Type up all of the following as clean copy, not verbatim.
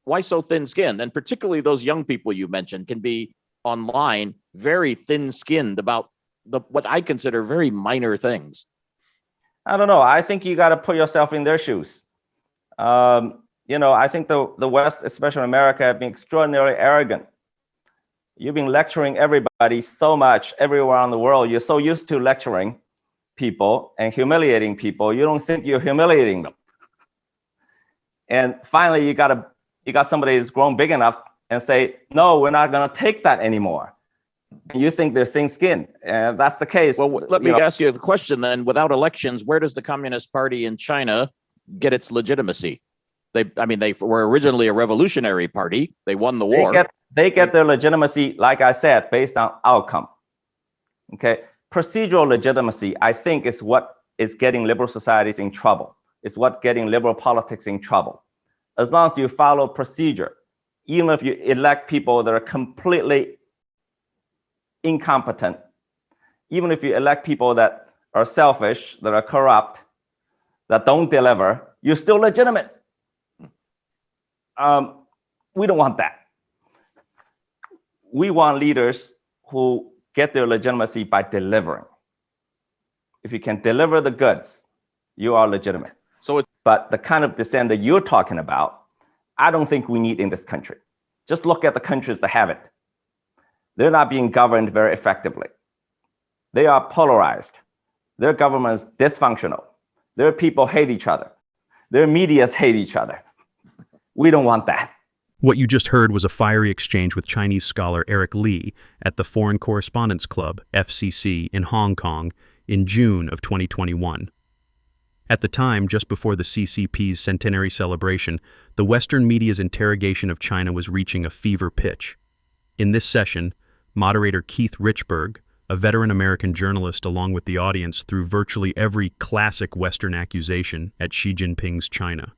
why so thin-skinned? And particularly those young people you mentioned can be online very thin-skinned about what I consider very minor things. I don't know. I think you got to put yourself in their shoes. I think the West, especially America, have been extraordinarily arrogant. You've been lecturing everybody so much everywhere around the world. You're so used to lecturing people and humiliating people. You don't think you're humiliating them. And finally, you got somebody who's grown big enough and say, no, we're not going to take that anymore. And you think they're thin-skinned. And if that's the case. Well, let me ask you the question then. Without elections, where does the Communist Party in China get its legitimacy? They were originally a revolutionary party. They won the war. They get their legitimacy, like I said, based on outcome. Okay, procedural legitimacy, I think, is what is getting liberal societies in trouble. It's what getting liberal politics in trouble. As long as you follow procedure, even if you elect people that are completely incompetent, even if you elect people that are selfish, that are corrupt, that don't deliver, you're still legitimate. We don't want that. We want leaders who get their legitimacy by delivering. If you can deliver the goods, you are legitimate. But the kind of dissent that you're talking about, I don't think we need in this country. Just look at the countries that have it. They're not being governed very effectively. They are polarized. Their governments dysfunctional. Their people hate each other. Their medias hate each other. We don't want that. What you just heard was a fiery exchange with Chinese scholar Eric Lee at the Foreign Correspondents Club, FCC, in Hong Kong in June of 2021. At the time, just before the CCP's centenary celebration, the Western media's interrogation of China was reaching a fever pitch. In this session, moderator Keith Richburg, a veteran American journalist along with the audience, threw virtually every classic Western accusation at Xi Jinping's China: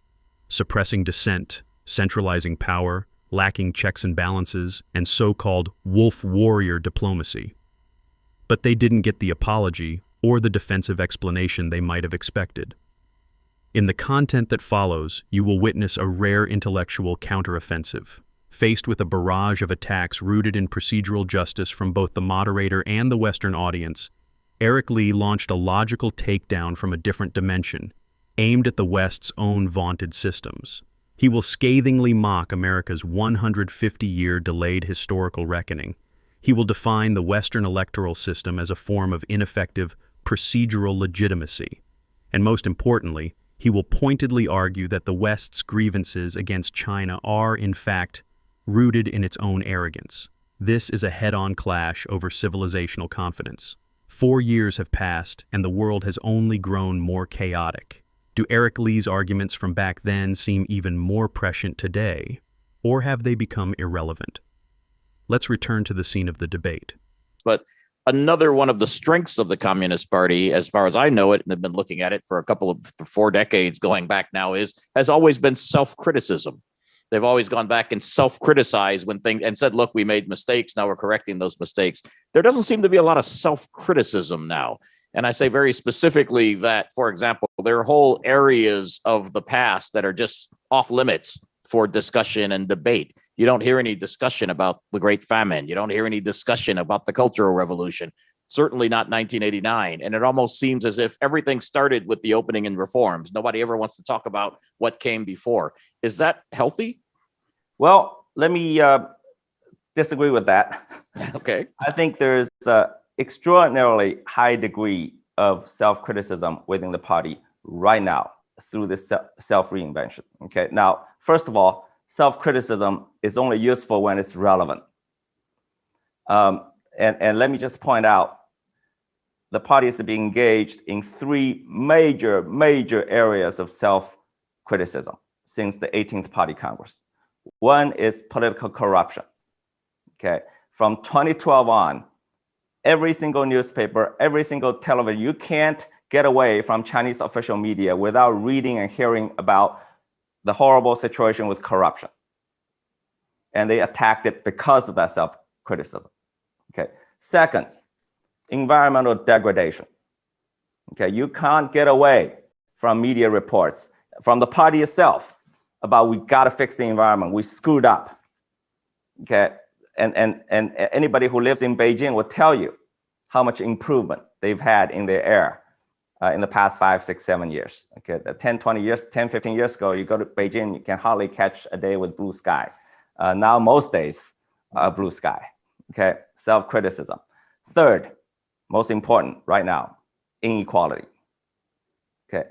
suppressing dissent, centralizing power, lacking checks and balances, and so-called wolf warrior diplomacy. But they didn't get the apology or the defensive explanation they might have expected. In the content that follows, you will witness a rare intellectual counteroffensive. Faced with a barrage of attacks rooted in procedural justice from both the moderator and the Western audience, Eric Lee launched a logical takedown from a different dimension, aimed at the West's own vaunted systems. He will scathingly mock America's 150-year delayed historical reckoning. He will define the Western electoral system as a form of ineffective procedural legitimacy. And most importantly, he will pointedly argue that the West's grievances against China are, in fact, rooted in its own arrogance. This is a head-on clash over civilizational confidence. 4 years have passed, and the world has only grown more chaotic. Do Eric Lee's arguments from back then seem even more prescient today, or have they become irrelevant? Let's return to the scene of the debate. But another one of the strengths of the Communist Party, as far as I know it, and have been looking at it for 4 decades going back now, has always been self-criticism. They've always gone back and self-criticized when things and said, look, we made mistakes. Now we're correcting those mistakes. There doesn't seem to be a lot of self-criticism now. And I say very specifically that, for example, there are whole areas of the past that are just off limits for discussion and debate. You don't hear any discussion about the Great Famine. You don't hear any discussion about the Cultural Revolution, certainly not 1989. And it almost seems as if everything started with the opening and reforms. Nobody ever wants to talk about what came before. Is that healthy? Well, let me disagree with that. Okay. I think there's an extraordinarily high degree of self-criticism within the party right now through this self-reinvention. Okay. Now, first of all, self-criticism is only useful when it's relevant. And let me just point out, the party is being engaged in 3 major areas of self-criticism since the 18th Party Congress. One is political corruption. Okay, from 2012 on, every single newspaper, every single television, you can't get away from Chinese official media without reading and hearing about the horrible situation with corruption. And they attacked it because of that self-criticism. Okay. Second, environmental degradation. Okay, you can't get away from media reports, from the party itself. about we got to fix the environment. We screwed up. Okay, and anybody who lives in Beijing will tell you how much improvement they've had in their air in the past 5, 6, 7 years. Okay, 10, 20 years, 10, 15 years ago, you go to Beijing, you can hardly catch a day with blue sky. Now most days are blue sky. Okay, self-criticism. Third, most important right now, inequality. Okay,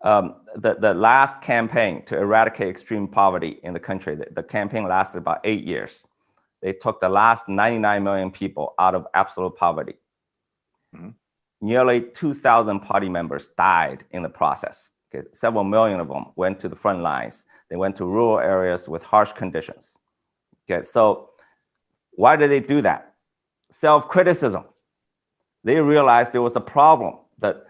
the last campaign to eradicate extreme poverty in the country, the campaign lasted about 8 years. They took the last 99 million people out of absolute poverty. Mm-hmm. Nearly 2,000 party members died in the process. Okay, several million of them went to the front lines. They went to rural areas with harsh conditions. Okay, so why did they do that? Self-criticism. They realized there was a problem, that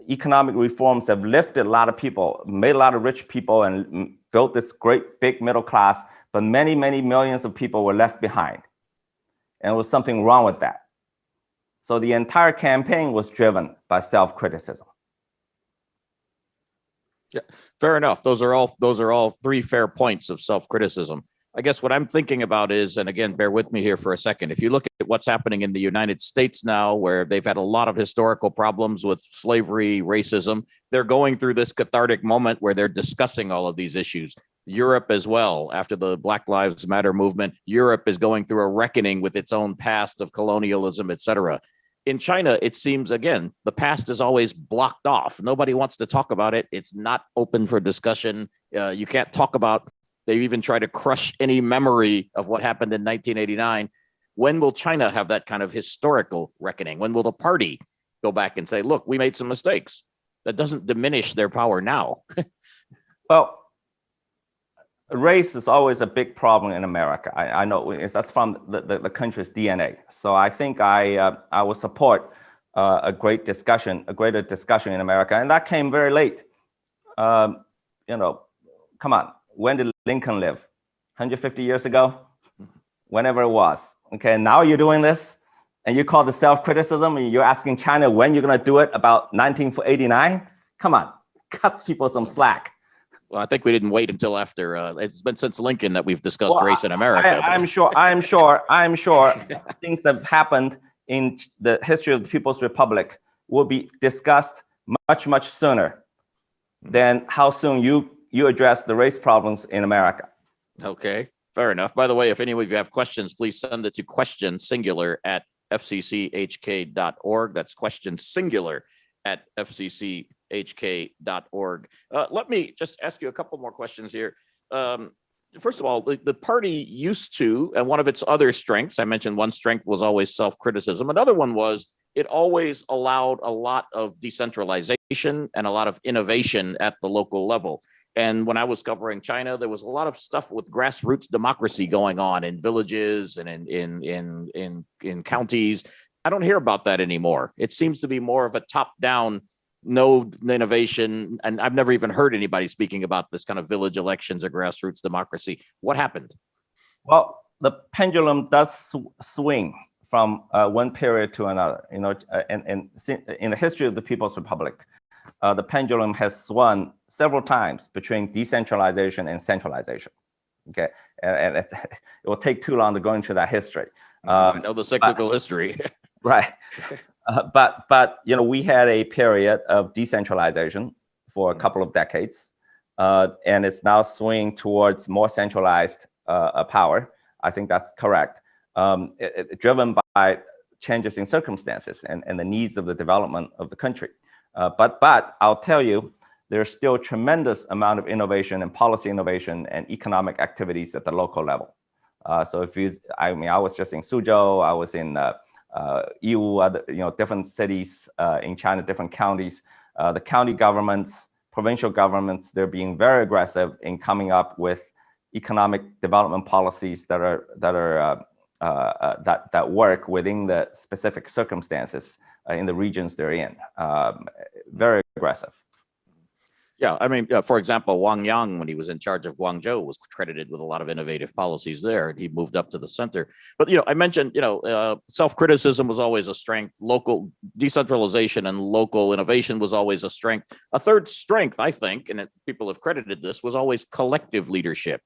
economic reforms have lifted a lot of people, made a lot of rich people, and built this great big middle class, but many, many millions of people were left behind. And there was something wrong with that. So the entire campaign was driven by self-criticism. Yeah, fair enough. Those are all three fair points of self-criticism. I guess what I'm thinking about is, and again, bear with me here for a second, if you look at what's happening in the United States now, where they've had a lot of historical problems with slavery, racism, they're going through this cathartic moment where they're discussing all of these issues. Europe as well, after the Black Lives Matter movement, Europe is going through a reckoning with its own past of colonialism, et cetera. In China, it seems, again, the past is always blocked off. Nobody wants to talk about it. It's not open for discussion. You can't talk about. They even try to crush any memory of what happened in 1989. When will China have that kind of historical reckoning? When will the party go back and say, look, we made some mistakes? That doesn't diminish their power now. Well, race is always a big problem in America. I know that's from the country's DNA. So I think I will support a greater discussion in America. And that came very late. Come on. When did Lincoln live? 150 years ago? Whenever it was. Okay, now you're doing this, and you call it self-criticism, and you're asking China when you're going to do it about 1989? Come on, cut people some slack. Well, I think we didn't wait until after. It's been since Lincoln that we've discussed race in America. I'm sure things that have happened in the history of the People's Republic will be discussed much, much sooner than how soon you address the race problems in America. Okay, fair enough. By the way, if any of you have questions, please send it to question singular at fcchk.org. That's question singular at fcchk.org. Let me just ask you a couple more questions here. First of all, the party used to, and one of its other strengths, I mentioned one strength was always self-criticism. Another one was it always allowed a lot of decentralization and a lot of innovation at the local level. And when I was covering China, there was a lot of stuff with grassroots democracy going on in villages and in counties. I don't hear about that anymore. It seems to be more of a top-down, no innovation. And I've never even heard anybody speaking about this kind of village elections or grassroots democracy. What happened? Well, the pendulum does swing from one period to another. And in the history of the People's Republic, the pendulum has swung several times between decentralization and centralization. Okay, and it will take too long to go into that history. I know the cyclical history. Right, but we had a period of decentralization for a couple of decades, and it's now swinging towards more centralized power. I think that's correct. Driven by changes in circumstances and the needs of the development of the country. But I'll tell you, there's still tremendous amount of innovation and policy innovation and economic activities at the local level. So I was just in Suzhou, I was in Yiwu, other, different cities in China, different counties. The county governments, provincial governments, they're being very aggressive in coming up with economic development policies that work within the specific circumstances in the regions they're in. Very aggressive. Yeah, I mean, for example, Wang Yang, when he was in charge of Guangzhou, was credited with a lot of innovative policies there, and he moved up to the center. But I mentioned, self-criticism was always a strength. Local decentralization and local innovation was always a strength. A third strength, I think, and people have credited this, was always collective leadership.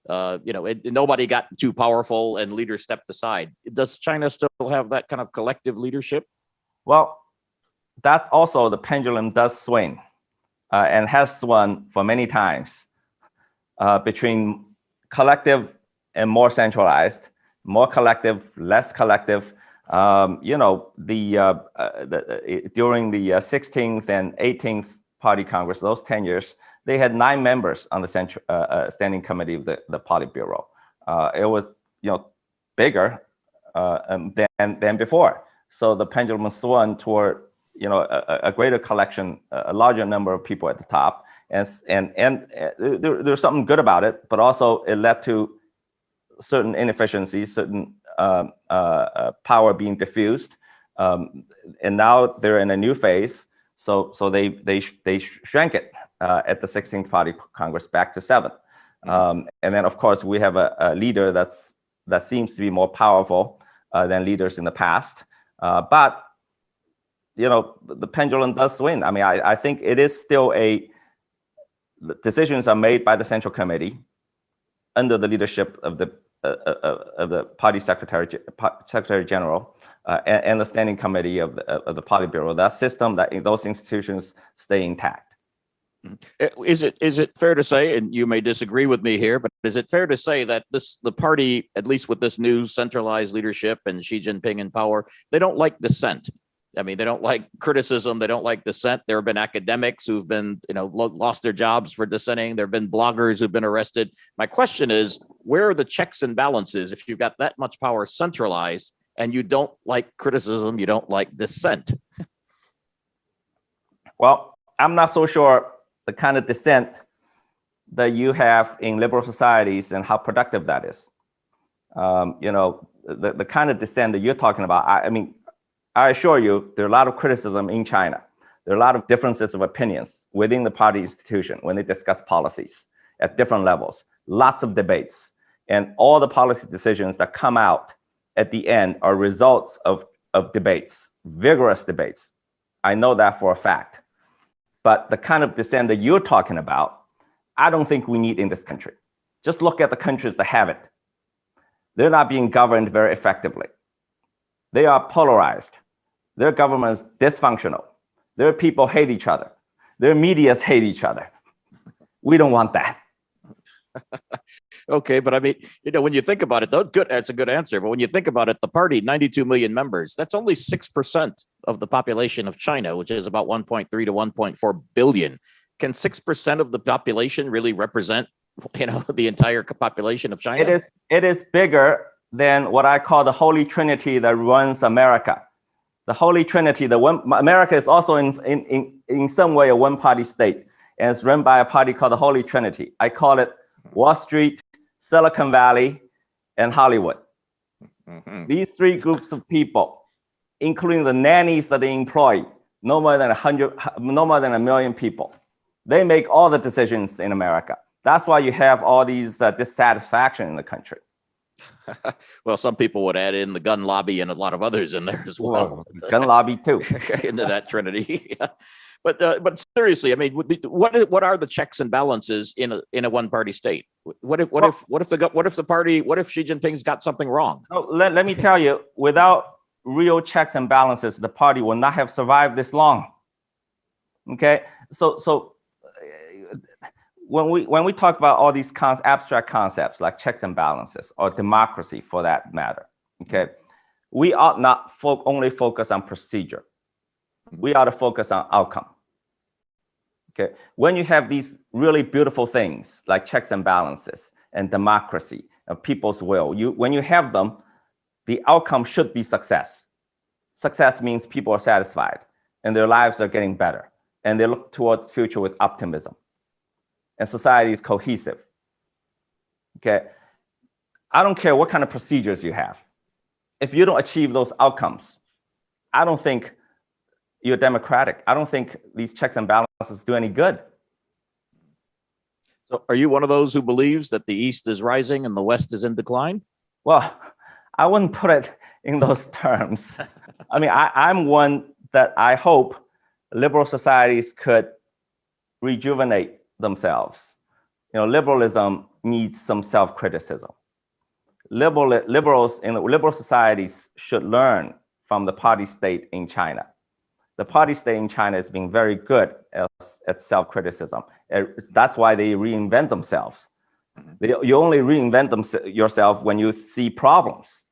Nobody got too powerful and leaders stepped aside. Does China still have that kind of collective leadership? Well, that's also the pendulum does swing. And has swung for many times between collective and more centralized, more collective, less collective. During the 16th and 18th Party Congress, those 10 years, they had 9 members on the standing committee of the Politburo. It was bigger than before. So the pendulum swung toward a greater collection, a larger number of people at the top, and there's something good about it, but also it led to certain inefficiencies, certain power being diffused, and now they're in a new phase. So they shrank it at the 16th Party Congress back to 7, and then of course we have a leader that seems to be more powerful than leaders in the past, but the pendulum does swing. I mean, I think it is still the decisions are made by the Central Committee under the leadership of the Party Secretary General and the Standing Committee of the Politburo. That system, those institutions stay intact. Is it fair to say, and you may disagree with me here, but is it fair to say that the party, at least with this new centralized leadership and Xi Jinping in power, they don't like dissent? I mean, they don't like criticism. They don't like dissent. There have been academics who've been, lost their jobs for dissenting. There have been bloggers who've been arrested. My question is, where are the checks and balances if you've got that much power centralized and you don't like criticism, you don't like dissent? Well, I'm not so sure the kind of dissent that you have in liberal societies and how productive that is. The kind of dissent that you're talking about, I mean, I assure you, there are a lot of criticism in China. There are a lot of differences of opinions within the party institution when they discuss policies at different levels, lots of debates. And all the policy decisions that come out at the end are results of debates, vigorous debates. I know that for a fact. But the kind of dissent that you're talking about, I don't think we need in this country. Just look at the countries that have it. They're not being governed very effectively. They are polarized. Their governments dysfunctional. Their people hate each other. Their medias hate each other. We don't want that. Okay, but I mean, when you think about it, that's a good answer. But when you think about it, the party, 92 million members, that's only 6% of the population of China, which is about 1.3 to 1.4 billion. Can 6% of the population really represent, the entire population of China? It is bigger than what I call the Holy Trinity that runs America. The Holy Trinity, America is also in some way a one-party state, and it's run by a party called the Holy Trinity. I call it Wall Street, Silicon Valley, and Hollywood. Mm-hmm. These 3 groups of people, including the nannies that they employ, no more than 1 million people. They make all the decisions in America. That's why you have all these dissatisfaction in the country. Well, some people would add in the gun lobby and a lot of others in there as well. Gun lobby too. Into that trinity. But seriously, I mean, what are the checks and balances in a one-party state? What if Xi Jinping's got something wrong? Let me tell you, without real checks and balances, the party will not have survived this long. Okay, so when we talk about all these abstract concepts like checks and balances or democracy for that matter, okay, we ought not only focus on procedure. We ought to focus on outcome. Okay, when you have these really beautiful things like checks and balances and democracy and people's will, when you have them, the outcome should be success. Success means people are satisfied and their lives are getting better and they look towards the future with optimism. And society is cohesive. Okay, I don't care what kind of procedures you have. If you don't achieve those outcomes, I don't think you're democratic. I don't think these checks and balances do any good. So are you one of those who believes that the East is rising and the West is in decline? Well, I wouldn't put it in those terms. I mean, I'm one that I hope liberal societies could rejuvenate themselves. You know, liberalism needs some self-criticism. Liberals in liberal societies should learn from the party state in China. The party state in China is being very good at self-criticism. That's why they reinvent themselves. You only reinvent yourself when you see problems.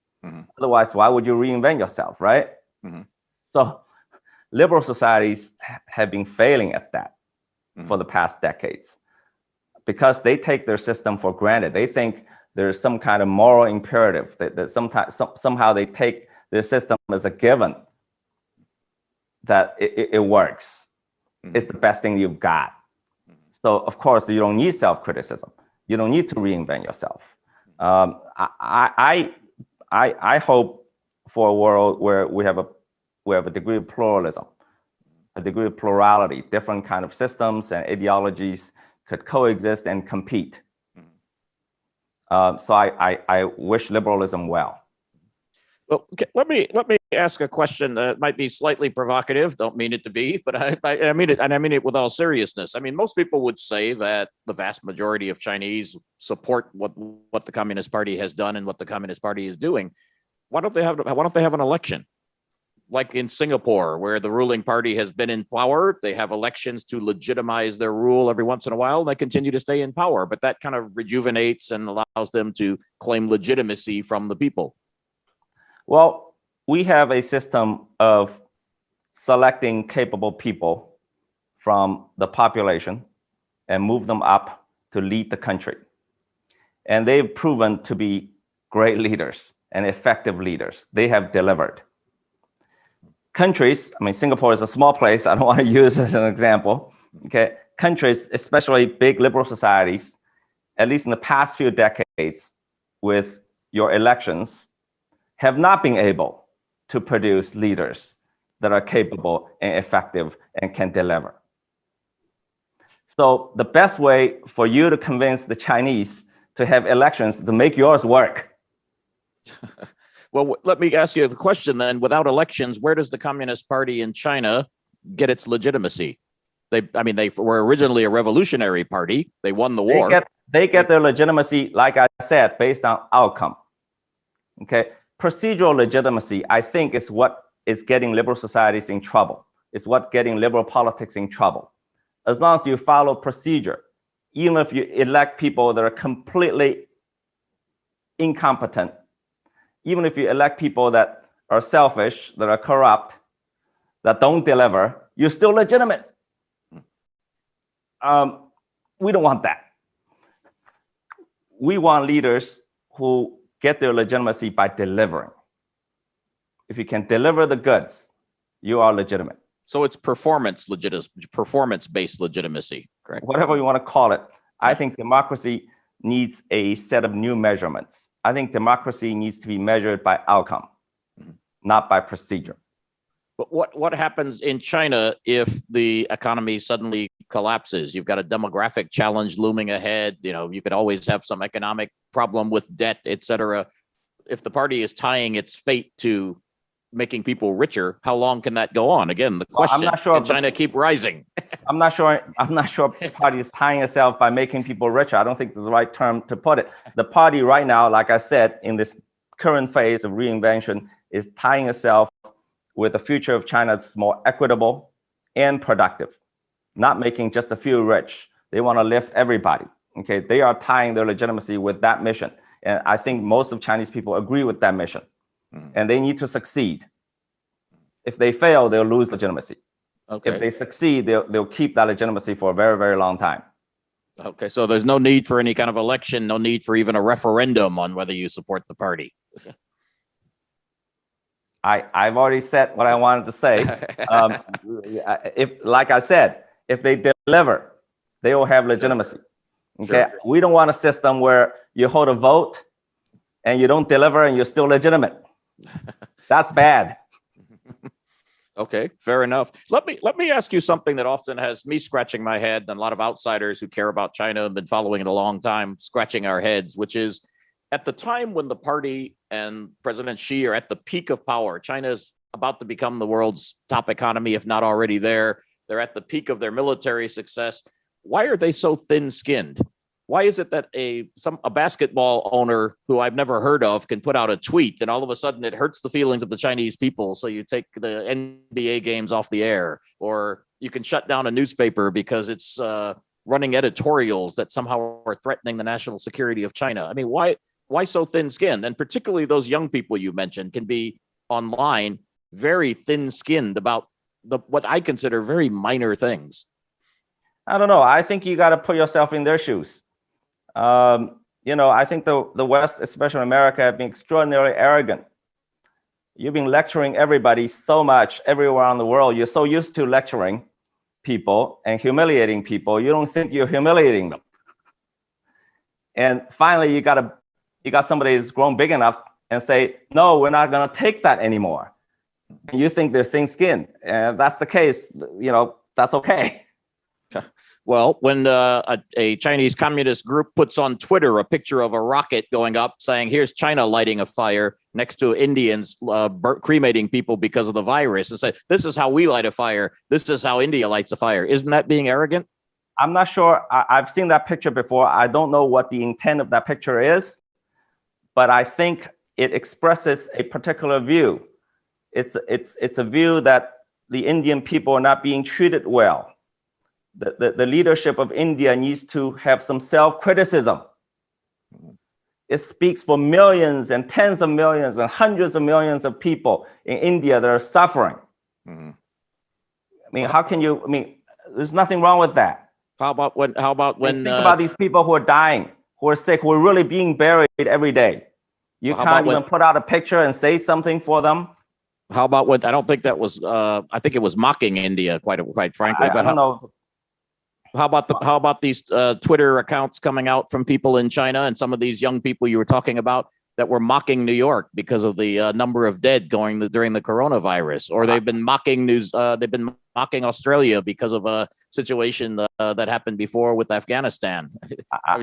Otherwise, why would you reinvent yourself, right? So liberal societies have been failing at that for the past decades because they take their system for granted. They think there's some kind of moral imperative that somehow they take their system as a given that it works. It's the best thing you've got. So of course you don't need self-criticism. You don't need to reinvent yourself. I hope for a world where we have a degree of pluralism, a degree of plurality, different kind of systems and ideologies could coexist and compete. So I wish liberalism well. Well, let me ask a question that might be slightly provocative. Don't mean it to be, but I mean it, and I mean it with all seriousness. I mean, most people would say that the vast majority of Chinese support what the Communist Party has done and what the Communist Party is doing. Why don't they have an election? Like in Singapore, where the ruling party has been in power, they have elections to legitimize their rule every once in a while, and they continue to stay in power. But that kind of rejuvenates and allows them to claim legitimacy from the people. Well, we have a system of selecting capable people from the population and move them up to lead the country. And they've proven to be great leaders and effective leaders. They have delivered. Countries, I mean, Singapore is a small place. I don't want to use it as an example. Okay, countries, especially big liberal societies, at least in the past few decades, with your elections, have not been able to produce leaders that are capable and effective and can deliver. So the best way for you to convince the Chinese to have elections to make yours work. Well, let me ask you the question then. Without elections, where does the Communist Party in China get its legitimacy? They were originally a revolutionary party. They won the war. They get their legitimacy, like I said, based on outcome. Okay, procedural legitimacy, I think, is what is getting liberal societies in trouble. It's what getting liberal politics in trouble. As long as you follow procedure, even if you elect people that are completely incompetent, even if you elect people that are selfish, that are corrupt, that don't deliver, you're still legitimate. We don't want that. We want leaders who get their legitimacy by delivering. If you can deliver the goods, you are legitimate. So it's performance-based legitimacy, correct? Whatever you want to call it. I think democracy needs a set of new measurements. I think democracy needs to be measured by outcome, not by procedure. But what happens in China if the economy suddenly collapses? You've got a demographic challenge looming ahead. You know, you could always have some economic problem with debt, et cetera. If the party is tying its fate to making people richer, how long can that go on? Again, the question, I'm not sure can China keep rising? I'm not sure the party is tying itself by making people richer. I don't think it's the right term to put it. The party right now, like I said, in this current phase of reinvention, is tying itself with a future of China that's more equitable and productive, not making just a few rich. They want to lift everybody. Okay, they are tying their legitimacy with that mission. And I think most of Chinese people agree with that mission. And they need to succeed. If they fail, they'll lose legitimacy. Okay. If they succeed, they'll keep that legitimacy for a very, very long time. Okay, so there's no need for any kind of election, no need for even a referendum on whether you support the party. I've already said what I wanted to say. Like I said, if they deliver, they will have legitimacy. Okay, sure. We don't want a system where you hold a vote and you don't deliver and you're still legitimate. That's bad. Okay, fair enough. Let me ask you something that often has me scratching my head, and a lot of outsiders who care about China have been following it a long time, scratching our heads, which is at the time when the party and President Xi are at the peak of power, China is about to become the world's top economy, if not already there. They're at the peak of their military success. Why are they so thin-skinned? Why is it that a basketball owner who I've never heard of can put out a tweet and all of a sudden it hurts the feelings of the Chinese people? So you take the NBA games off the air, or you can shut down a newspaper because it's running editorials that somehow are threatening the national security of China. I mean, why so thin-skinned? And particularly those young people you mentioned can be online very thin-skinned about what I consider very minor things. I don't know. I think you got to put yourself in their shoes. I think the West, especially America, have been extraordinarily arrogant. You've been lecturing everybody so much everywhere around the world. You're so used to lecturing people and humiliating people. You don't think you're humiliating them. And finally, you got somebody who's grown big enough and say, no, we're not going to take that anymore. And you think they're thin-skinned. And if that's the case, that's okay. Well, when a Chinese communist group puts on Twitter a picture of a rocket going up saying, here's China lighting a fire next to Indians cremating people because of the virus, and say, this is how we light a fire. This is how India lights a fire. Isn't that being arrogant? I'm not sure. I've seen that picture before. I don't know what the intent of that picture is, but I think it expresses a particular view. It's a view that the Indian people are not being treated well. The leadership of India needs to have some self-criticism. It speaks for millions and tens of millions and hundreds of millions of people in India that are suffering. Mm-hmm. I mean, how can you? I mean, there's nothing wrong with that. How about when? Think about these people who are dying, who are sick, who are really being buried every day. You can't even put out a picture and say something for them. How about when? I don't think that was. I think it was mocking India, quite frankly. I don't know. How about these Twitter accounts coming out from people in China and some of these young people you were talking about that were mocking New York because of the number of dead during the coronavirus, or they've been mocking Australia because of a situation that happened before with Afghanistan. Do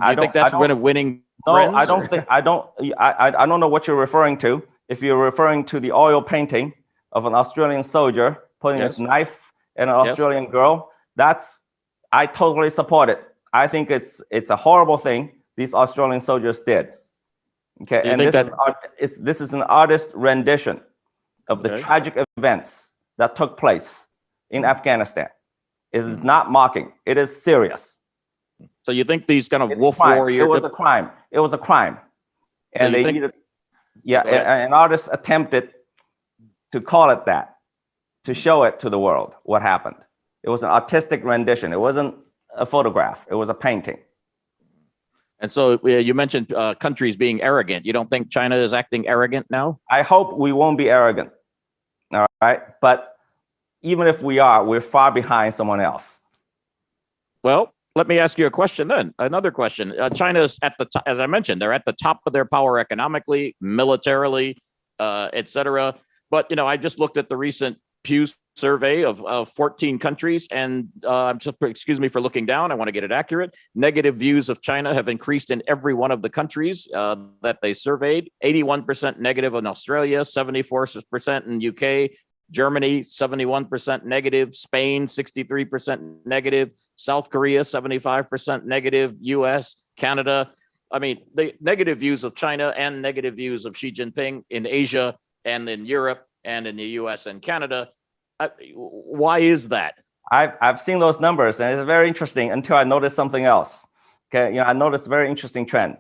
you think that's kind of winning friends? No, I don't think. I don't know what you're referring to. If you're referring to the oil painting of an Australian soldier putting his knife in an Australian girl, I totally support it. I think it's a horrible thing these Australian soldiers did. Okay, and this is an artist rendition of the tragic events that took place in Afghanistan. It is not mocking. It is serious. So you think these kind of wolf warrior? It was a crime. It was a crime, and they needed. Yeah, an artist attempted to call it that, to show it to the world what happened. It was an artistic rendition. It wasn't a photograph. It was a painting. And so you mentioned countries being arrogant. You don't think China is acting arrogant now? I hope we won't be arrogant. All right. But even if we are, we're far behind someone else. Well, let me ask you a question then. Another question. China's at the top, as I mentioned, they're at the top of their power economically, militarily, et cetera. But, I just looked at the recent Pew survey of 14 countries, and excuse me for looking down. I want to get it accurate. Negative views of China have increased in every one of the countries that they surveyed. 81% negative in Australia, 74% in UK, Germany, 71% negative, Spain, 63% negative, South Korea, 75% negative, US, Canada. I mean, the negative views of China and negative views of Xi Jinping in Asia and in Europe and in the US and Canada. Why is that? I've seen those numbers, and it's very interesting until I noticed something else. Okay, I noticed a very interesting trend,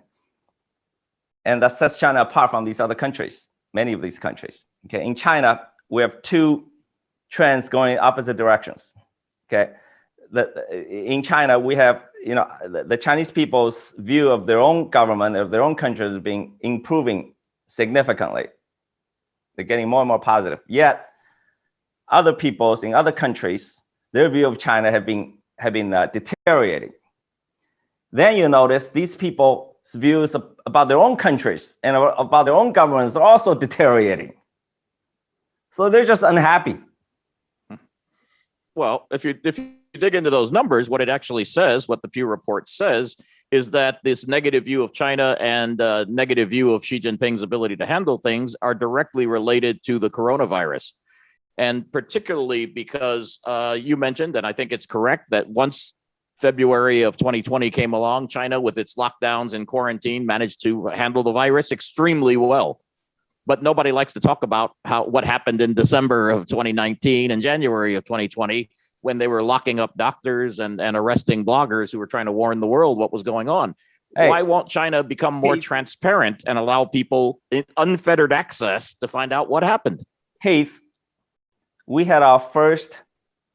and that sets China apart from these other countries, many of these countries. Okay, in China, we have two trends going in opposite directions. Okay, in China, we have the Chinese people's view of their own government, of their own country, is improving significantly. They're getting more and more positive. Yet, other peoples in other countries, their view of China have been deteriorating. Then you notice these people's views about their own countries and about their own governments are also deteriorating. So they're just unhappy. Well, if you dig into those numbers, what it actually says, what the Pew report says, is that this negative view of China and negative view of Xi Jinping's ability to handle things are directly related to the coronavirus. And particularly because you mentioned, and I think it's correct, that once February of 2020 came along, China, with its lockdowns and quarantine, managed to handle the virus extremely well. But nobody likes to talk about what happened in December of 2019 and January of 2020, when they were locking up doctors and arresting bloggers who were trying to warn the world what was going on. Hey, why won't China become more transparent and allow people unfettered access to find out what happened? Heath, we had our first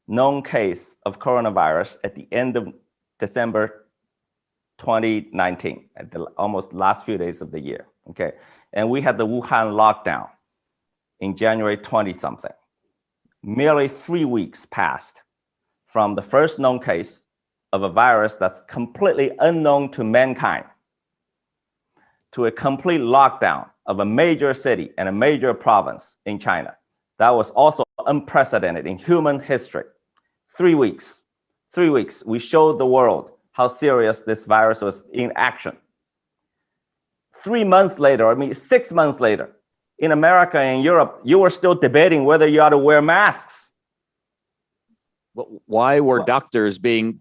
known case of coronavirus at the end of December 2019, at the almost last few days of the year, okay? And we had the Wuhan lockdown in January 20-something. Merely 3 weeks passed from the first known case of a virus that's completely unknown to mankind to a complete lockdown of a major city and a major province in China. That was also unprecedented in human history. 3 weeks. 3 weeks, we showed the world how serious this virus was in action. 3 months later, 6 months later, in America and Europe, you were still debating whether you ought to wear masks. Why were doctors being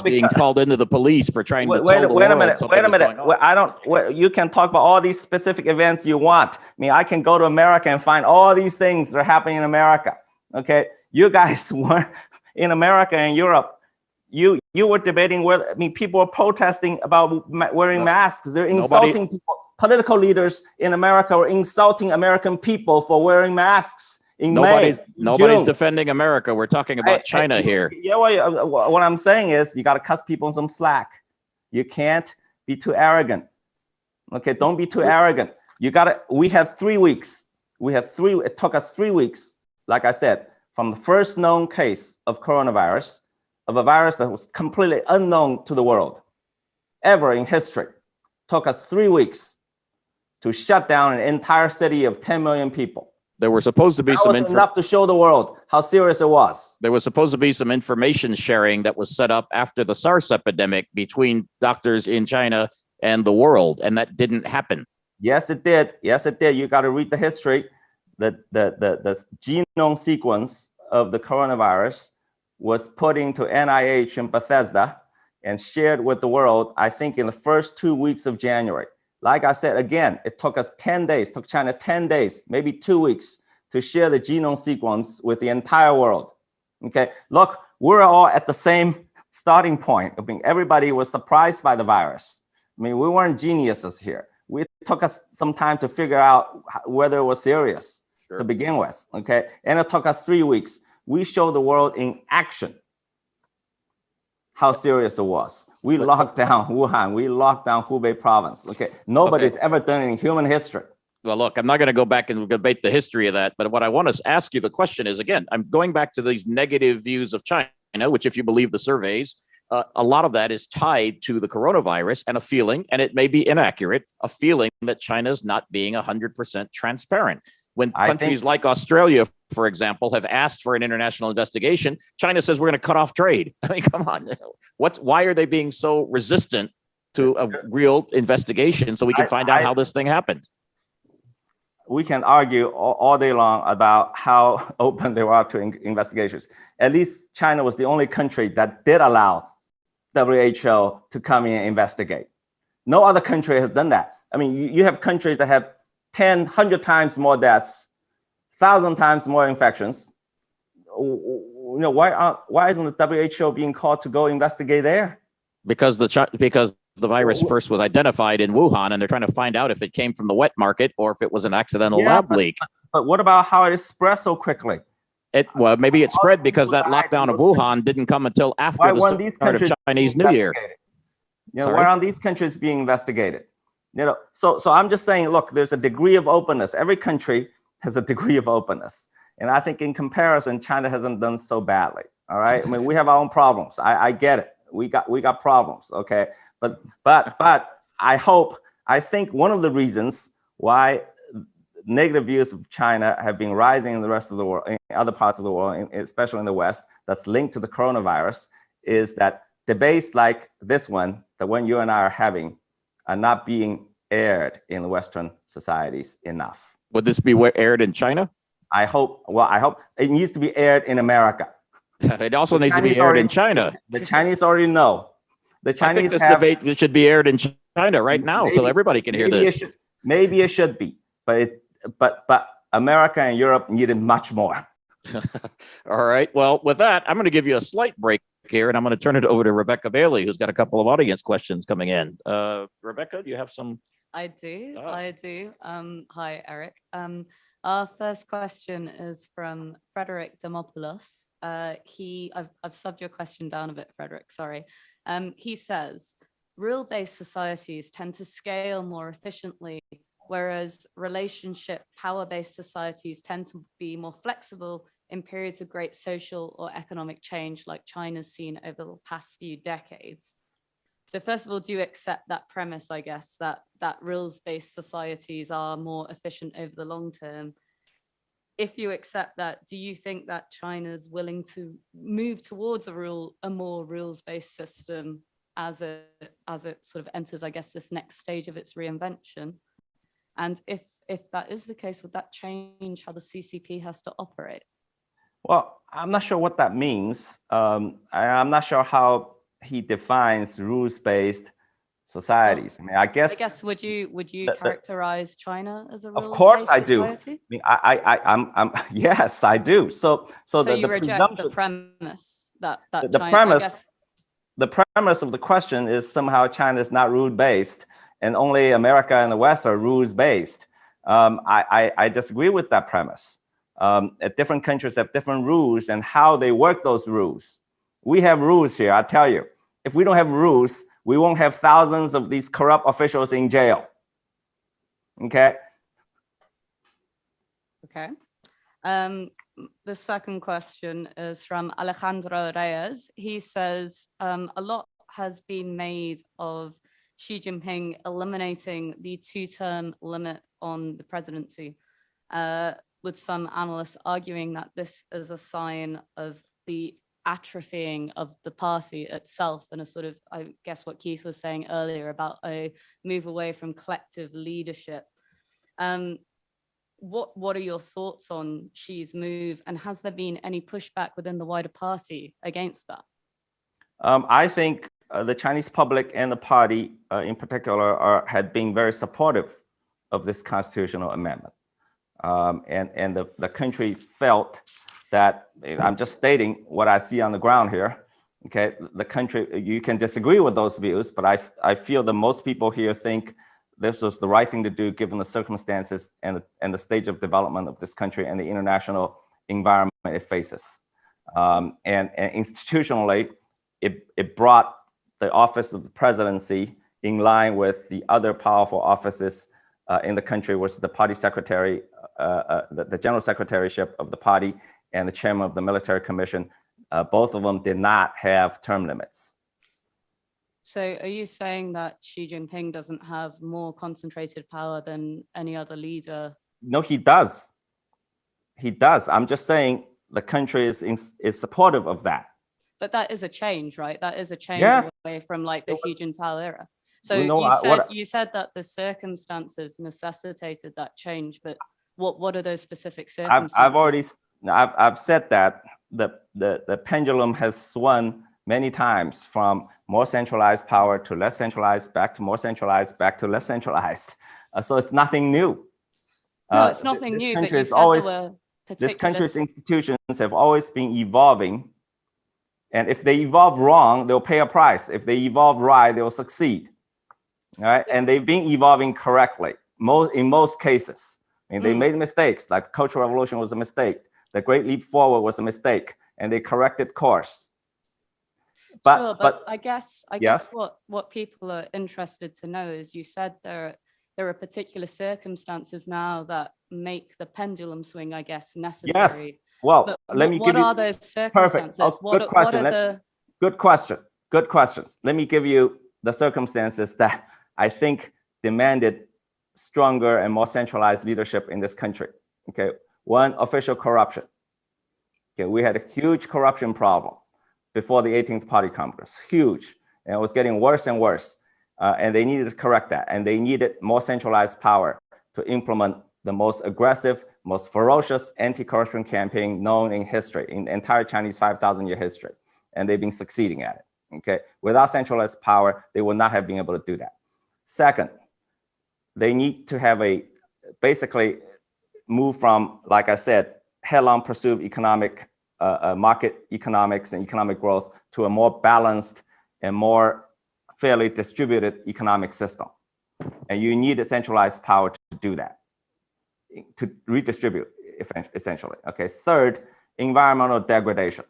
being called into the police for trying to tell the world something was going on? You can talk about all these specific events you want. I can go to America and find all these things that are happening in America. Okay, you guys were in America and Europe. You were debating whether people were protesting about wearing masks. They're insulting people. Political leaders in America were insulting American people for wearing masks. Nobody's defending America. We're talking about China here. Yeah, what I'm saying is you got to cut people some slack. You can't be too arrogant. Okay, don't be too arrogant. We had 3 weeks. It took us 3 weeks, like I said, from the first known case of coronavirus, of a virus that was completely unknown to the world, ever in history. Took us 3 weeks to shut down an entire city of 10 million people. There were supposed to be enough to show the world how serious it was. There was supposed to be some information sharing that was set up after the SARS epidemic between doctors in China and the world, and that didn't happen. Yes, it did. Yes, it did. You got to read the history. The genome sequence of the coronavirus was put into NIH in Bethesda and shared with the world, I think, in the first 2 weeks of January. Like I said, again, it took us 10 days, took China 10 days, maybe 2 weeks to share the genome sequence with the entire world. Okay, look, we're all at the same starting point. Everybody was surprised by the virus. We weren't geniuses here. It took us some time to figure out whether it was serious to begin with, okay? And it took us 3 weeks. We showed the world in action how serious it was. We locked down Wuhan. We locked down Hubei province. Okay, nobody's ever done it in human history. Well, look, I'm not going to go back and debate the history of that, but what I want to ask you, the question is, again, I'm going back to these negative views of China, which, if you believe the surveys, a lot of that is tied to the coronavirus and a feeling, and it may be inaccurate, a feeling that China's not being 100% transparent. When countries like Australia, for example, have asked for an international investigation, China says we're going to cut off trade. Come on. Why are they being so resistant to a real investigation so we can find out how this thing happened? We can argue all day long about how open they were to investigations. At least China was the only country that did allow WHO to come in and investigate. No other country has done that. You have countries that have 10, 100 times more deaths, 1,000 times more infections. Why isn't the WHO being called to go investigate there? Because the virus first was identified in Wuhan, and they're trying to find out if it came from the wet market or if it was an accidental lab leak. But what about how it spread so quickly? Maybe it spread because that lockdown of Wuhan didn't come until after the start of Chinese New Year. Why aren't these countries being investigated? So I'm just saying, look, there's a degree of openness. Every country has a degree of openness. And I think in comparison, China hasn't done so badly. All right. We have our own problems. I get it. We got problems. Okay. But I think one of the reasons why negative views of China have been rising in the rest of the world, in other parts of the world, especially in the West, that's linked to the coronavirus, is that debates like this one, the one you and I are having, are not being aired in Western societies enough. Would this be aired in China? I hope it needs to be aired in America. It also needs to be aired in China. The Chinese already know. The Chinese I think this debate should be aired in China right now, so everybody can hear this. Maybe it should be, but America and Europe need it much more. All right. Well, with that, I'm going to give you a slight break here, and I'm going to turn it over to Rebecca Bailey, who's got a couple of audience questions coming in. Rebecca, do you have some? I do. Hi, Eric. Our first question is from Frederick Demopoulos. I've subbed your question down a bit, Frederick, sorry. He says, rule-based societies tend to scale more efficiently, whereas relationship power-based societies tend to be more flexible in periods of great social or economic change like China's seen over the past few decades. So first of all, do you accept that premise, I guess, that rules-based societies are more efficient over the long term? If you accept that, do you think that China's willing to move towards a more rules-based system as it sort of enters, I guess, this next stage of its reinvention? And if that is the case, would that change how the CCP has to operate? Well, I'm not sure what that means. I'm not sure how he defines rules-based societies. Well, I guess would you characterize China as a rules-based society? Of course I do. I mean, I'm yes, I do. So you reject the premise that the China, the premise of the question is somehow China is not rule-based and only America and the West are rules-based. I disagree with that premise. Different countries have different rules and how they work those rules. We have rules here, I tell you. If we don't have rules, we won't have thousands of these corrupt officials in jail. Okay? Okay. The second question is from Alejandro Reyes. He says, a lot has been made of Xi Jinping eliminating the two-term limit on the presidency, with some analysts arguing that this is a sign of the atrophying of the party itself and a sort of, I guess what Keith was saying earlier about a move away from collective leadership. What are your thoughts on Xi's move, and has there been any pushback within the wider party against that? I think the Chinese public and the party in particular had been very supportive of this constitutional amendment. And the country felt that, I'm just stating what I see on the ground here, okay? The country, you can disagree with those views, but I feel that most people here think this was the right thing to do given the circumstances and the stage of development of this country and the international environment it faces. And institutionally, it brought the office of the presidency in line with the other powerful offices in the country, which is the party secretary, the general secretaryship of the party and the chairman of the military commission. Both of them did not have term limits. So are you saying that Xi Jinping doesn't have more concentrated power than any other leader? No, he does. He does. I'm just saying the country is supportive of that. But that is a change, right? That is a change away from like the Xi Jinping era. So you said that the circumstances necessitated that change, but what are those specific circumstances? I've said that the pendulum has swung many times from more centralized power to less centralized, back to more centralized, back to less centralized. So it's nothing new. No, it's nothing new, but you said there were particular... This country's institutions have always been evolving. And if they evolve wrong, they'll pay a price. If they evolve right, they'll succeed. All right? And they've been evolving correctly in most cases. I mean, they made mistakes, like the Cultural Revolution was a mistake. The Great Leap Forward was a mistake, and they corrected course. But I guess what people are interested to know is you said there are particular circumstances now that make the pendulum swing, I guess, necessary. Yes. Well, let me give you... What are those circumstances? Perfect. Good question. Good questions. Let me give you the circumstances that I think demanded stronger and more centralized leadership in this country. Okay, one, official corruption. Okay, we had a huge corruption problem before the 18th Party Congress, huge, and it was getting worse and worse. And they needed to correct that, and they needed more centralized power to implement the most aggressive, most ferocious anti-corruption campaign known in history, in the entire Chinese 5,000-year history. And they've been succeeding at it, okay? Without centralized power, they would not have been able to do that. Second, they need to have basically move from, like I said, headlong pursuit of economic, market economics and economic growth to a more balanced and more fairly distributed economic system. And you need a centralized power to do that, to redistribute, essentially. Okay, third, environmental degradation.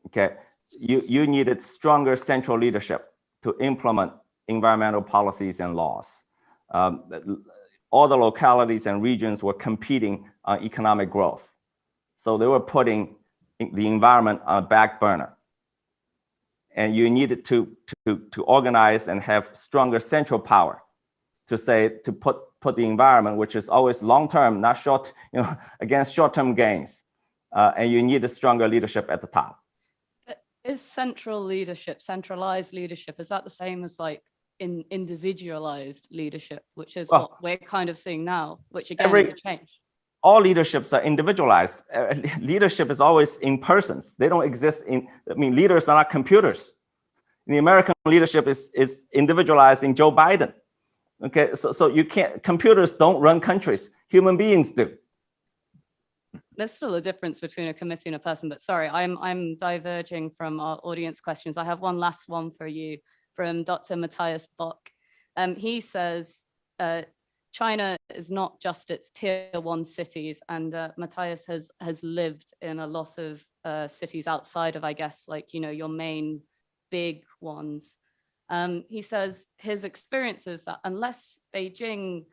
Okay, you needed stronger central leadership to implement environmental policies and laws. All the localities and regions were competing on economic growth. So they were putting the environment on a back burner. And you needed to organize and have stronger central power to put the environment, which is always long-term, not short, against short-term gains. And you need a stronger leadership at the top. But is central leadership, centralized leadership, is that the same as like individualized leadership, which is what we're kind of seeing now, which again is a change? All leaderships are individualized. Leadership is always in persons. They don't exist leaders are not computers. The American leadership is individualized in Joe Biden. Okay, so you can't, computers don't run countries, human beings do. There's still a difference between a committee and a person, but sorry, I'm diverging from our audience questions. I have one last one for you from Dr. Matthias Bock. He says, China is not just its tier 1 cities, and Matthias has lived in a lot of cities outside of, I guess, like, your main big ones. He says his experience is that unless Beijing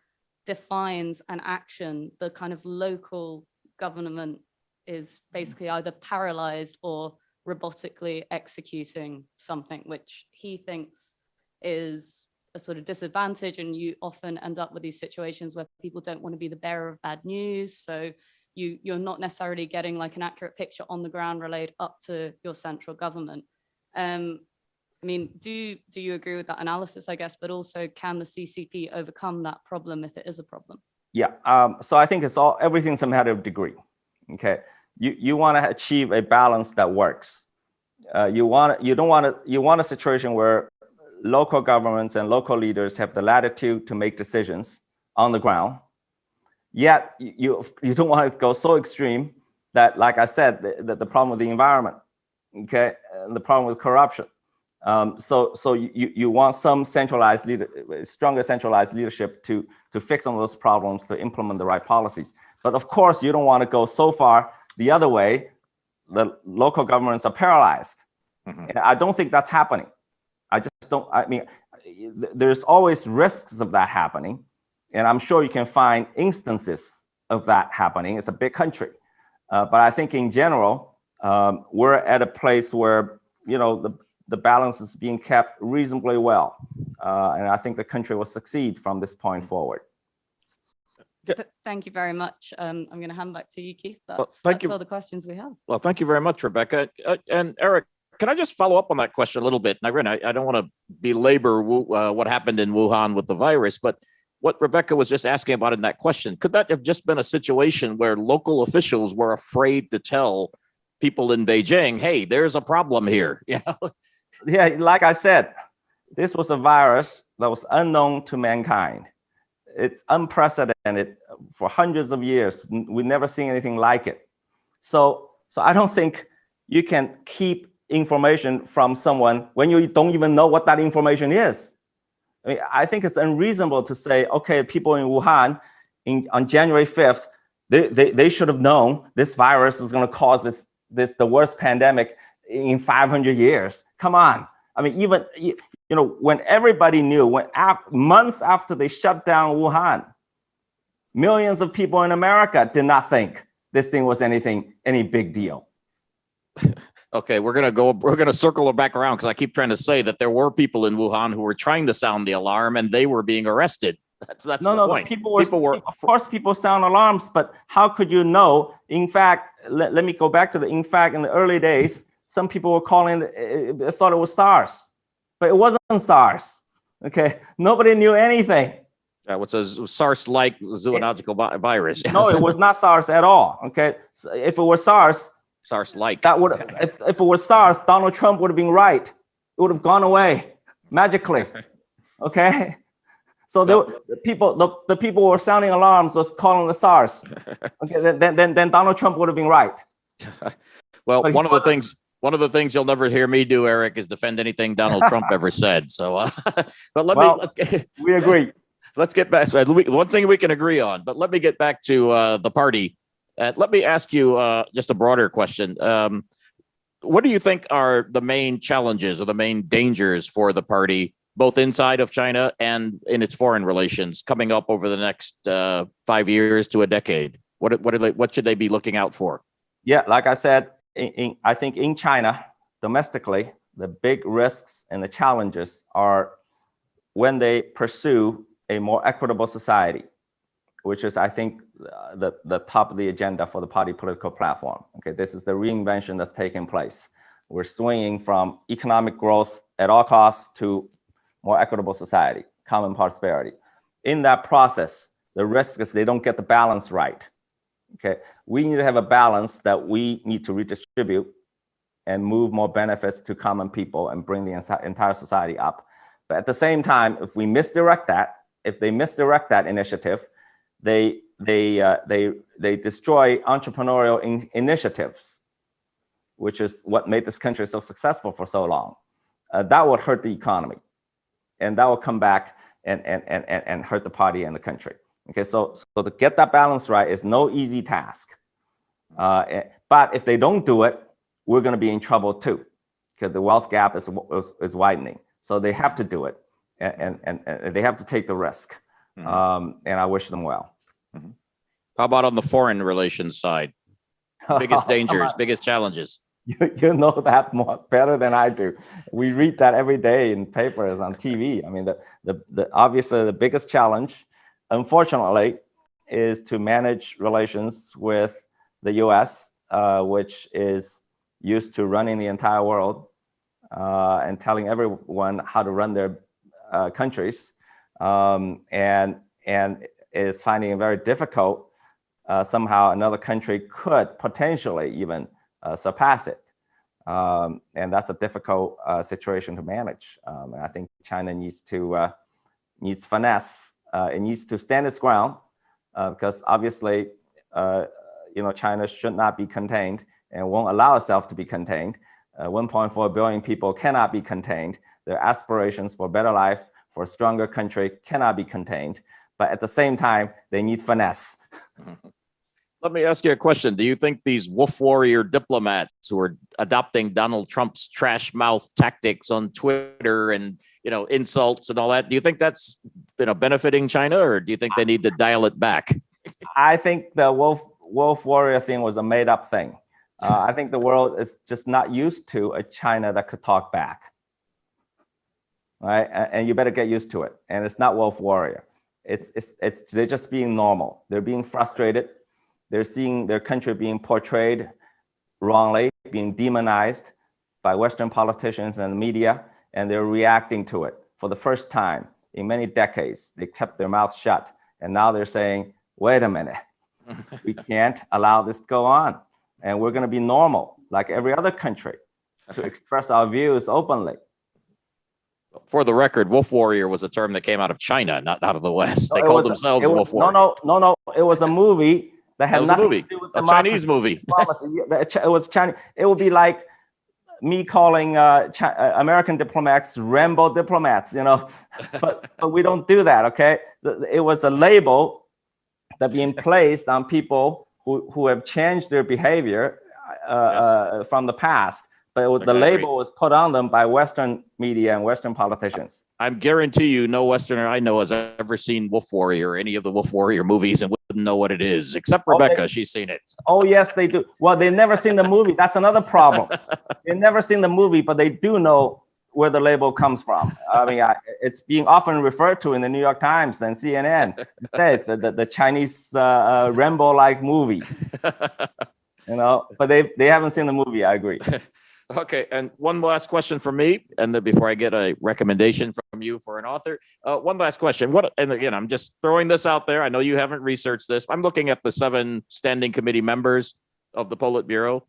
defines an action, the kind of local government is basically either paralyzed or robotically executing something, which he thinks is a sort of disadvantage, and you often end up with these situations where people don't want to be the bearer of bad news, so you're not necessarily getting like an accurate picture on the ground relayed up to your central government. Do you agree with that analysis, I guess, but also can the CCP overcome that problem if it is a problem? Yeah, so I think everything's a matter of degree. Okay, you want to achieve a balance that works. You want a situation where local governments and local leaders have the latitude to make decisions on the ground. Yet you don't want to go so extreme that, like I said, the problem with the environment, okay, and the problem with corruption. So you want some stronger centralized leadership to fix some of those problems, to implement the right policies. But of course, you don't want to go so far the other way. The local governments are paralyzed. Mm-hmm. And I don't think that's happening. There's always risks of that happening. And I'm sure you can find instances of that happening. It's a big country. But I think in general, we're at a place where, the balance is being kept reasonably well. And I think the country will succeed from this point forward. Thank you very much. I'm going to hand back to you, Keith. That's all the questions we have. Well, thank you very much, Rebecca. And Eric, can I just follow up on that question a little bit? And I don't want to belabor what happened in Wuhan with the virus, but what Rebecca was just asking about in that question, could that have just been a situation where local officials were afraid to tell people in Beijing, hey, there's a problem here? Yeah, like I said, this was a virus that was unknown to mankind. It's unprecedented for hundreds of years. We've never seen anything like it. So I don't think you can keep information from someone when you don't even know what that information is. I think it's unreasonable to say, okay, people in Wuhan on January 5th, they should have known this virus is going to cause the worst pandemic in 500 years. Come on. Even, when everybody knew, months after they shut down Wuhan, millions of people in America did not think this thing was any big deal. Okay, we're going to circle it back around, because I keep trying to say that there were people in Wuhan who were trying to sound the alarm and they were being arrested. That's No, the no, point. people were, of course, people sound alarms, but how could you know? In fact, let me go back to in fact, in the early days, some people were thought it was SARS, but it wasn't SARS. Okay, nobody knew anything. What's a SARS-like zoonotical virus? No, it was not SARS at all. Okay, so if it was SARS, SARS-like. that would if it was SARS, Donald Trump would have been right. It would have gone away magically. Okay, so the people were sounding alarms, was calling the SARS. Okay, then Donald Trump would have been right. Well, one of the things you'll never hear me do, Eric, is defend anything Donald Trump ever said. So, but we agree. Let's get back. One thing we can agree on, but let me get back to the party. Let me ask you just a broader question. What do you think are the main challenges or the main dangers for the party, both inside of China and in its foreign relations, coming up over the next 5 years to a decade? What should they be looking out for? Yeah, like I said, I think in China, domestically, the big risks and the challenges are when they pursue a more equitable society, which is, I think, the top of the agenda for the party political platform. Okay, this is the reinvention that's taking place. We're swinging from economic growth at all costs to more equitable society, common prosperity. In that process, the risk is they don't get the balance right. Okay, we need to have a balance that we need to redistribute and move more benefits to common people and bring the entire society up. But at the same time, if they misdirect that initiative, they destroy entrepreneurial initiatives, which is what made this country so successful for so long. That would hurt the economy, and that will come back and hurt the party and the country. Okay, so to get that balance right is no easy task. But if they don't do it, we're going to be in trouble too, because the wealth gap is widening. So they have to do it, and they have to take the risk. And I wish them well. Mm-hmm. How about on the foreign relations side? Biggest dangers, biggest challenges. You know that better than I do. We read that every day in papers, on TV. I mean, obviously the biggest challenge, unfortunately, is to manage relations with the U.S., which is used to running the entire world and telling everyone how to run their countries, and is finding it very difficult. Somehow another country could potentially even surpass it. And that's a difficult situation to manage. And I think China needs finesse. It needs to stand its ground, because obviously, China should not be contained and won't allow itself to be contained. 1.4 billion people cannot be contained. Their aspirations for better life, for a stronger country cannot be contained. But at the same time, they need finesse. Let me ask you a question. Do you think these wolf warrior diplomats who are adopting Donald Trump's trash mouth tactics on Twitter and, insults and all that, do you think that's benefiting China, or do you think they need to dial it back? I think the wolf warrior thing was a made up thing. I think the world is just not used to a China that could talk back. Right? And you better get used to it. And it's not wolf warrior. They're just being normal. They're being frustrated. They're seeing their country being portrayed wrongly, being demonized by Western politicians and the media, and they're reacting to it. For the first time in many decades, they kept their mouths shut. And now they're saying, wait a minute, we can't allow this to go on. And we're going to be normal, like every other country, to express our views openly. For the record, wolf warrior was a term that came out of China, not out of the West. They called themselves wolf warrior. No. It was a movie that had nothing to do with a Chinese movie. It was Chinese. It would be like me calling American diplomats Rambo diplomats, but we don't do that. Okay, it was a label that being placed on people who have changed their behavior from the past. But the label was put on them by Western media and Western politicians. I guarantee you no Westerner I know has ever seen Wolf Warrior or any of the Wolf Warrior movies and wouldn't know what it is, except Rebecca. She's seen it. Oh, yes, they do. Well, they've never seen the movie. That's another problem. They've never seen the movie, but they do know where the label comes from. I mean, it's being often referred to in the New York Times and CNN. It says the Chinese Rambo-like movie, you know, but they haven't seen the movie. I agree. Okay, and one last question from me, and then before I get a recommendation from you for an author, one last question. And again, I'm just throwing this out there. I know you haven't researched this. I'm looking at the 7 standing committee members of the Politburo.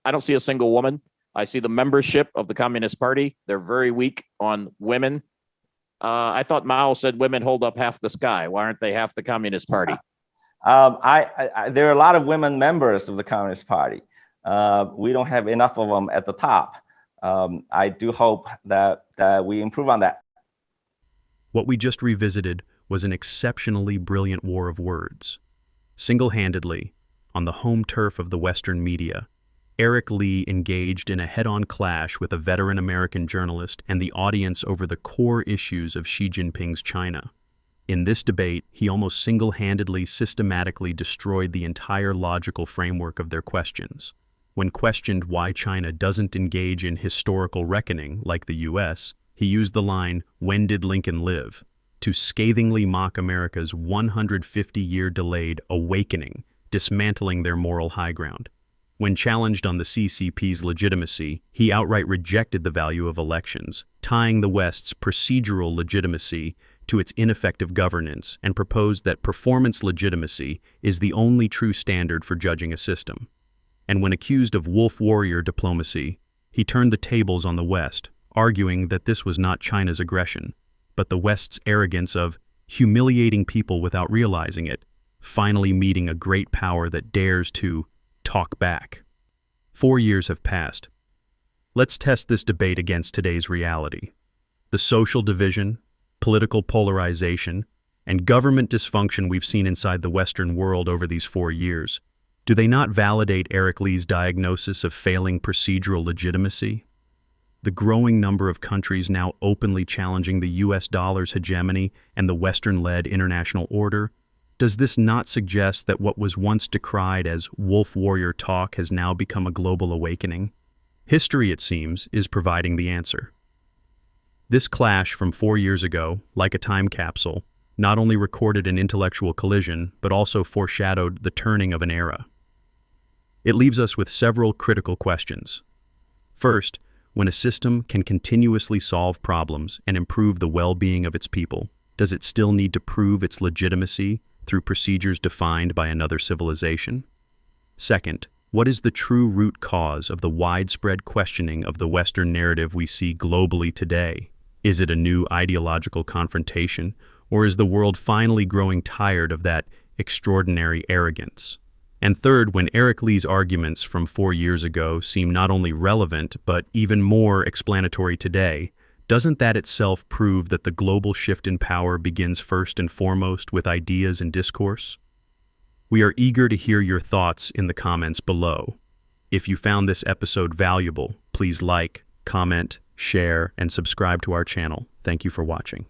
I don't see a single woman. I see the membership of the Communist Party. They're very weak on women. I thought Mao said women hold up half the sky. Why aren't they half the Communist Party? There are a lot of women members of the Communist Party. We don't have enough of them at the top. I do hope that we improve on that. What we just revisited was an exceptionally brilliant war of words. Single-handedly, on the home turf of the Western media, Eric Lee engaged in a head-on clash with a veteran American journalist and the audience over the core issues of Xi Jinping's China. In this debate, he almost single-handedly systematically destroyed the entire logical framework of their questions. When questioned why China doesn't engage in historical reckoning like the US, he used the line, "When did Lincoln live?" to scathingly mock America's 150-year delayed awakening, dismantling their moral high ground. When challenged on the CCP's legitimacy, he outright rejected the value of elections, tying the West's procedural legitimacy to its ineffective governance, and proposed that performance legitimacy is the only true standard for judging a system. And when accused of wolf warrior diplomacy, he turned the tables on the West, arguing that this was not China's aggression, but the West's arrogance of humiliating people without realizing it, finally meeting a great power that dares to talk back. 4 years have passed. Let's test this debate against today's reality. The social division, political polarization, and government dysfunction we've seen inside the Western world over these 4 years, do they not validate Eric Lee's diagnosis of failing procedural legitimacy? The growing number of countries now openly challenging the US dollar's hegemony and the Western-led international order, does this not suggest that what was once decried as wolf warrior talk has now become a global awakening? History, it seems, is providing the answer. This clash from 4 years ago, like a time capsule, not only recorded an intellectual collision, but also foreshadowed the turning of an era. It leaves us with several critical questions. First, when a system can continuously solve problems and improve the well-being of its people, does it still need to prove its legitimacy through procedures defined by another civilization? Second, what is the true root cause of the widespread questioning of the Western narrative we see globally today? Is it a new ideological confrontation, or is the world finally growing tired of that extraordinary arrogance? And third, when Eric Lee's arguments from 4 years ago seem not only relevant, but even more explanatory today, doesn't that itself prove that the global shift in power begins first and foremost with ideas and discourse? We are eager to hear your thoughts in the comments below. If you found this episode valuable, please like, comment, share, and subscribe to our channel. Thank you for watching.